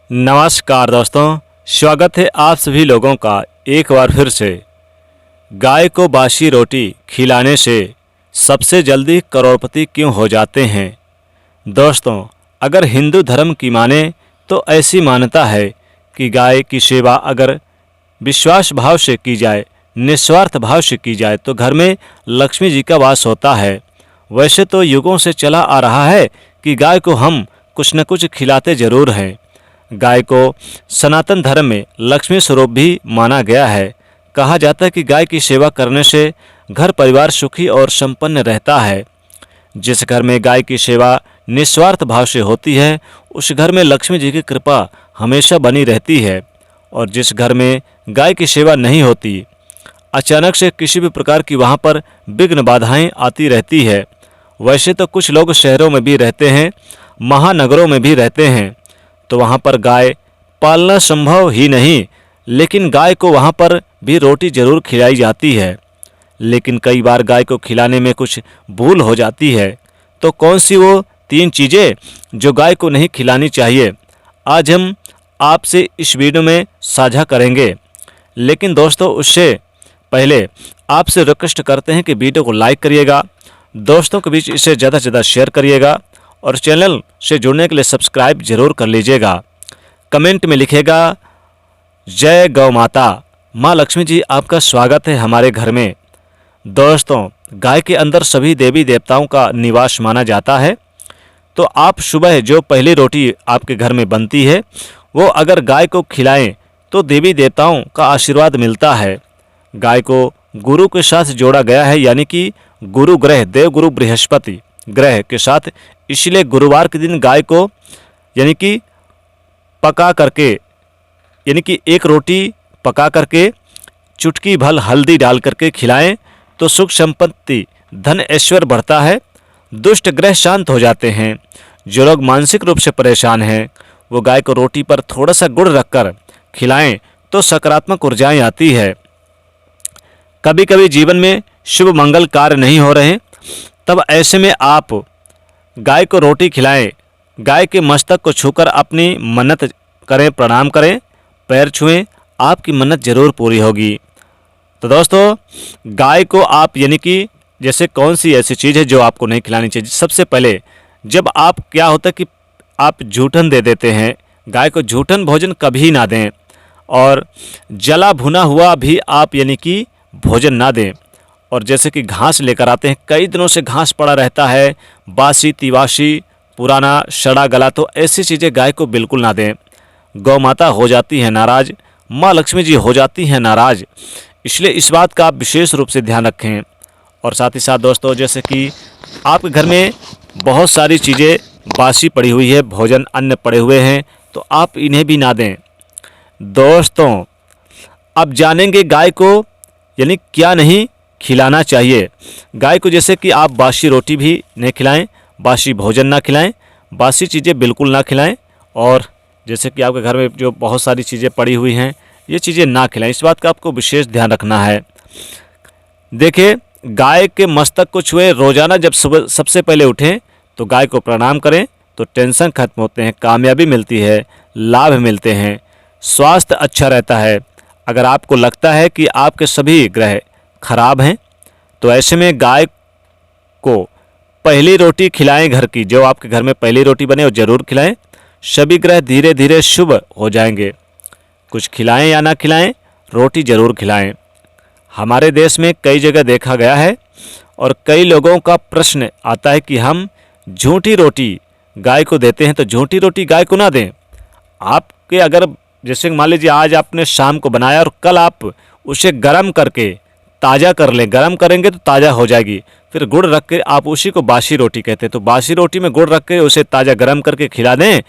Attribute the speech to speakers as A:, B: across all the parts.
A: नमस्कार दोस्तों, स्वागत है आप सभी लोगों का एक बार फिर से। गाय को बासी रोटी खिलाने से सबसे जल्दी करोड़पति क्यों हो जाते हैं? दोस्तों, अगर हिंदू धर्म की माने तो ऐसी मान्यता है कि गाय की सेवा अगर विश्वास भाव से की जाए, निस्वार्थ भाव से की जाए तो घर में लक्ष्मी जी का वास होता है। वैसे तो युगों से चला आ रहा है कि गाय को हम कुछ न कुछ खिलाते जरूर हैं। गाय को सनातन धर्म में लक्ष्मी स्वरूप भी माना गया है। कहा जाता है कि गाय की सेवा करने से घर परिवार सुखी और संपन्न रहता है। जिस घर में गाय की सेवा निस्वार्थ भाव से होती है, उस घर में लक्ष्मी जी की कृपा हमेशा बनी रहती है। और जिस घर में गाय की सेवा नहीं होती, अचानक से किसी भी प्रकार की वहाँ पर विघ्न बाधाएं आती रहती है। वैसे तो कुछ लोग शहरों में भी रहते हैं, महानगरों में भी रहते हैं, तो वहाँ पर गाय पालना संभव ही नहीं, लेकिन गाय को वहाँ पर भी रोटी जरूर खिलाई जाती है। लेकिन कई बार गाय को खिलाने में कुछ भूल हो जाती है। तो कौन सी वो 3 चीज़ें जो गाय को नहीं खिलानी चाहिए, आज हम आपसे इस वीडियो में साझा करेंगे। लेकिन दोस्तों, उससे पहले आपसे रिक्वेस्ट करते हैं कि वीडियो को लाइक करिएगा, दोस्तों के बीच इसे ज़्यादा से ज़्यादा शेयर करिएगा और चैनल से जुड़ने के लिए सब्सक्राइब जरूर कर लीजिएगा। कमेंट में लिखिएगा जय गौ माता, माँ लक्ष्मी जी आपका स्वागत है हमारे घर में। दोस्तों, गाय के अंदर सभी देवी देवताओं का निवास माना जाता है। तो आप सुबह जो पहली रोटी आपके घर में बनती है, वो अगर गाय को खिलाएं तो देवी देवताओं का आशीर्वाद मिलता है। गाय को गुरु के साथ जोड़ा गया है, यानी कि गुरु ग्रह देवगुरु बृहस्पति ग्रह के साथ। इसलिए गुरुवार के दिन गाय को यानी कि पका करके, यानी कि एक रोटी पका करके चुटकी भर हल्दी डाल करके खिलाएं तो सुख संपत्ति धन ऐश्वर्य बढ़ता है, दुष्ट ग्रह शांत हो जाते हैं। जो लोग मानसिक रूप से परेशान हैं, वो गाय को रोटी पर थोड़ा सा गुड़ रखकर खिलाएं तो सकारात्मक ऊर्जाएं आती है। कभी कभी जीवन में शुभ मंगल कार्य नहीं हो रहे, तब ऐसे में आप गाय को रोटी खिलाएं। गाय के मस्तक को छूकर अपनी मन्नत करें, प्रणाम करें, पैर छुएं, आपकी मन्नत जरूर पूरी होगी। तो दोस्तों, गाय को आप यानी कि जैसे कौन सी ऐसी चीज़ है जो आपको नहीं खिलानी चाहिए। सबसे पहले जब आप क्या होता है कि आप जूठन दे देते हैं, गाय को जूठन भोजन कभी ना दें, और जला भुना हुआ भी आप यानी कि भोजन ना दें। और जैसे कि घास लेकर आते हैं, कई दिनों से घास पड़ा रहता है, बासी तिवासी पुराना सड़ा गला, तो ऐसी चीज़ें गाय को बिल्कुल ना दें। गौ माता हो जाती है नाराज, माँ लक्ष्मी जी हो जाती हैं नाराज। इसलिए इस बात का आप विशेष रूप से ध्यान रखें। और साथ ही साथ दोस्तों, जैसे कि आपके घर में बहुत सारी चीज़ें बासी पड़ी हुई है, भोजन अन्न पड़े हुए हैं, तो आप इन्हें भी ना दें। दोस्तों, अब जानेंगे गाय को यानी क्या नहीं खिलाना चाहिए। गाय को जैसे कि आप बासी रोटी भी नहीं खिलाएं, बासी भोजन ना खिलाएं, बासी चीज़ें बिल्कुल ना खिलाएं। और जैसे कि आपके घर में जो बहुत सारी चीज़ें पड़ी हुई हैं, ये चीज़ें ना खिलाएं। इस बात का आपको विशेष ध्यान रखना है। देखिए, गाय के मस्तक को छुए, रोज़ाना जब सुबह सबसे पहले उठें तो गाय को प्रणाम करें तो टेंशन खत्म होते हैं, कामयाबी मिलती है, लाभ मिलते हैं, स्वास्थ्य अच्छा रहता है। अगर आपको लगता है कि आपके सभी ग्रह खराब हैं, तो ऐसे में गाय को पहली रोटी खिलाएं घर की, जो आपके घर में पहली रोटी बने वो ज़रूर खिलाएं। सभी ग्रह धीरे धीरे शुभ हो जाएंगे। कुछ खिलाएं या ना खिलाएं, रोटी ज़रूर खिलाएं। हमारे देश में कई जगह देखा गया है, और कई लोगों का प्रश्न आता है कि हम झूठी रोटी गाय को देते हैं, तो झूठी रोटी गाय को ना दें। आपके अगर जैसे मान लीजिए आज आपने शाम को बनाया और कल आप उसे गर्म करके ताज़ा कर लें, गर्म करेंगे तो ताज़ा हो जाएगी। फिर गुड़ रख के आप उसी को बासी रोटी कहते हैं, तो बासी रोटी में गुड़ रख के उसे ताज़ा गर्म करके खिला दें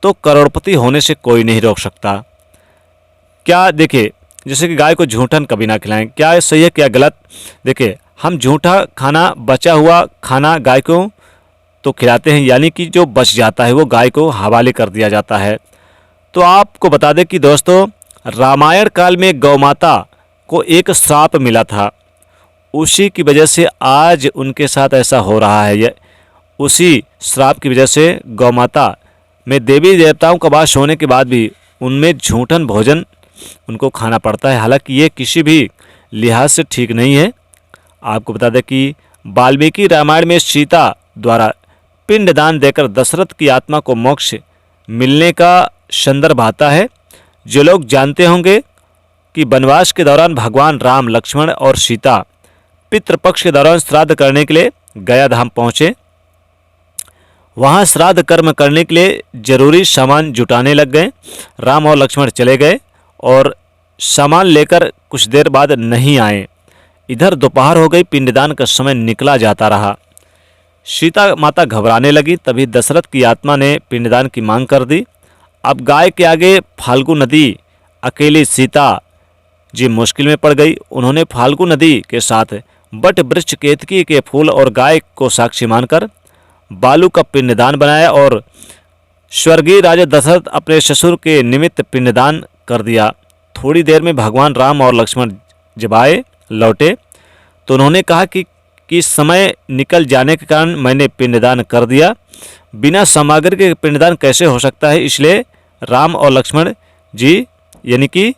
A: तो करोड़पति होने से कोई नहीं रोक सकता। क्या देखिए, जैसे कि गाय को झूठन कभी ना खिलाएं, क्या सही है क्या गलत। देखिए, हम झूठा खाना, बचा हुआ खाना गाय को तो खिलाते हैं, यानी कि जो बच जाता है वो गाय को हवाले कर दिया जाता है। तो आपको बता दें कि दोस्तों, रामायण काल में गौ माता को एक श्राप मिला था, उसी की वजह से आज उनके साथ ऐसा हो रहा है। उसी श्राप की वजह से गौ माता में देवी देवताओं का वास होने के बाद भी उनमें झूठन भोजन उनको खाना पड़ता है। हालांकि ये किसी भी लिहाज से ठीक नहीं है। आपको बता दें कि वाल्मीकि रामायण में सीता द्वारा पिंडदान देकर दशरथ की आत्मा को मोक्ष मिलने का संदर्भ आता है। जो लोग जानते होंगे कि वनवास के दौरान भगवान राम, लक्ष्मण और सीता पितृपक्ष के दौरान श्राद्ध करने के लिए गया धाम पहुँचे। वहाँ श्राद्ध कर्म करने के लिए जरूरी सामान जुटाने लग गए। राम और लक्ष्मण चले गए और सामान लेकर कुछ देर बाद नहीं आए। इधर दोपहर हो गई, पिंडदान का समय निकला जाता रहा। सीता माता घबराने लगी। तभी दशरथ की आत्मा ने पिंडदान की मांग कर दी। अब गाय के आगे फाल्गु नदी अकेली सीता जी मुश्किल में पड़ गई। उन्होंने फाल्गु नदी के साथ बट वृक्ष, केतकी के फूल और गाय को साक्षी मानकर बालू का पिंडदान बनाया और स्वर्गीय राजा दशरथ अपने ससुर के निमित्त पिंडदान कर दिया। थोड़ी देर में भगवान राम और लक्ष्मण जब आए लौटे तो उन्होंने कहा कि समय निकल जाने के कारण मैंने पिंडदान कर दिया। बिना सामग्री के पिंडदान कैसे हो सकता है, इसलिए राम और लक्ष्मण जी यानी कि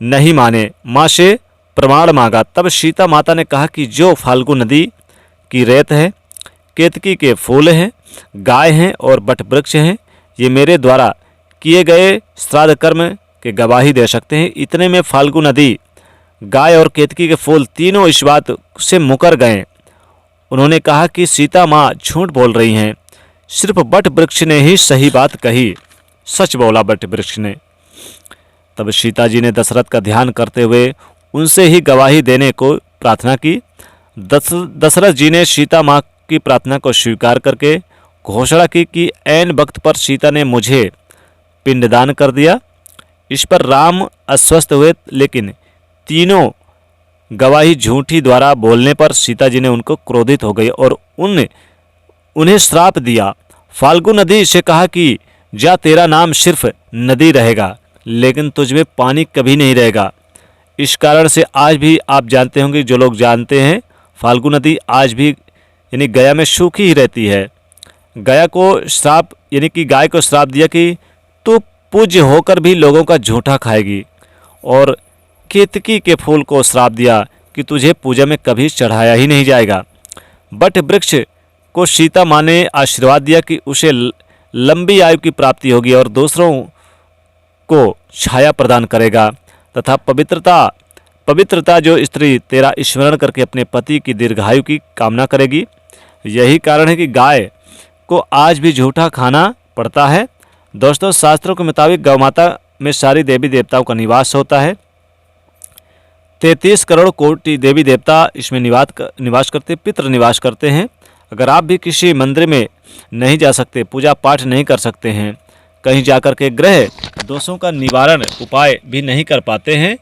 A: नहीं माने, माँ से प्रमाण मांगा। तब सीता माता ने कहा कि जो फाल्गु नदी की रेत है, केतकी के फूल हैं, गाय हैं और बट वृक्ष हैं, ये मेरे द्वारा किए गए श्राद्ध कर्म के गवाही दे सकते हैं। इतने में फाल्गु नदी, गाय और केतकी के फूल तीनों इस बात से मुकर गए। उन्होंने कहा कि सीता माँ झूठ बोल रही हैं, सिर्फ बट वृक्ष ने ही सही बात कही। सच बोला बट वृक्ष ने। तब सीता जी ने दशरथ का ध्यान करते हुए उनसे ही गवाही देने को प्रार्थना की। दशरथ जी ने सीता माँ की प्रार्थना को स्वीकार करके घोषणा की कि ऐन वक्त पर सीता ने मुझे पिंडदान कर दिया। इस पर राम अस्वस्थ हुए, लेकिन तीनों गवाही झूठी द्वारा बोलने पर सीता जी ने उनको क्रोधित हो गई और उन्हें श्राप दिया। फाल्गु नदी से कहा कि जा, तेरा नाम सिर्फ नदी रहेगा, लेकिन तुझ में पानी कभी नहीं रहेगा। इस कारण से आज भी आप जानते होंगे, जो लोग जानते हैं, फाल्गु नदी आज भी यानी गया में सूखी ही रहती है। गया को श्राप यानी कि गाय को श्राप दिया कि तू पूज्य होकर भी लोगों का झूठा खाएगी, और केतकी के फूल को श्राप दिया कि तुझे पूजा में कभी चढ़ाया ही नहीं जाएगा। बट वृक्ष को सीता माँ ने आशीर्वाद दिया कि उसे लंबी आयु की प्राप्ति होगी और दूसरों को छाया प्रदान करेगा, तथा पवित्रता जो स्त्री तेरा स्मरण करके अपने पति की दीर्घायु की कामना करेगी। यही कारण है कि गाय को आज भी झूठा खाना पड़ता है। दोस्तों, शास्त्रों के मुताबिक गौ माता में सारी देवी देवताओं का निवास होता है। 33 करोड़ कोटि देवी देवता इसमें निवास करते, पितृ निवास करते हैं। अगर आप भी किसी मंदिर में नहीं जा सकते, पूजा पाठ नहीं कर सकते हैं, कहीं जाकर के ग्रह दोषों का निवारण उपाय भी नहीं कर पाते हैं,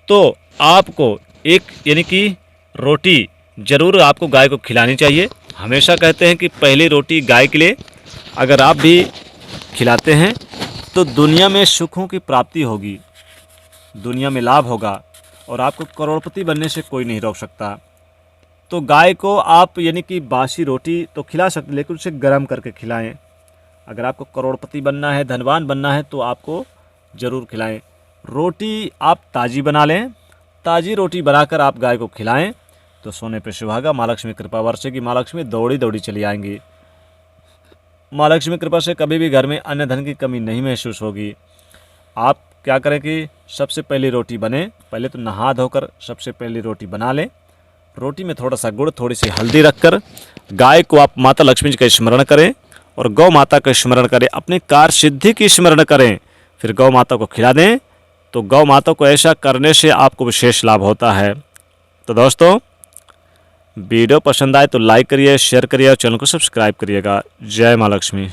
A: तो आपको एक यानी कि रोटी जरूर आपको गाय को खिलानी चाहिए। हमेशा कहते हैं कि पहली रोटी गाय के लिए अगर आप भी खिलाते हैं तो दुनिया में सुखों की प्राप्ति होगी, दुनिया में लाभ होगा और आपको करोड़पति बनने से कोई नहीं रोक सकता। तो गाय को आप यानी कि बासी रोटी तो खिला सकते, लेकिन उसे गर्म करके खिलाएं। अगर आपको करोड़पति बनना है, धनवान बनना है, तो आपको ज़रूर खिलाएं। रोटी आप ताज़ी बना लें, ताज़ी रोटी बनाकर आप गाय को खिलाएं तो सोने पे सुहागा, माँ लक्ष्मी कृपा वर्षेगी, माँ लक्ष्मी दौड़ी दौड़ी चली आएंगी। माँ लक्ष्मी कृपा से कभी भी घर में अन्न धन की कमी नहीं महसूस होगी। आप क्या करें कि सबसे पहली रोटी बने, पहले तो नहा धोकर सबसे पहली रोटी बना लें। रोटी में थोड़ा सा गुड़, थोड़ी सी हल्दी रखकर गाय को आप माता लक्ष्मी जी का स्मरण करें और गौ माता का स्मरण करें, अपनी कार्य सिद्धि की स्मरण करें, फिर गौ माता को खिला दें। तो गौ माता को ऐसा करने से आपको विशेष लाभ होता है। तो दोस्तों, वीडियो पसंद आए तो लाइक करिए, शेयर करिए और चैनल को सब्सक्राइब करिएगा। जय माँ लक्ष्मी।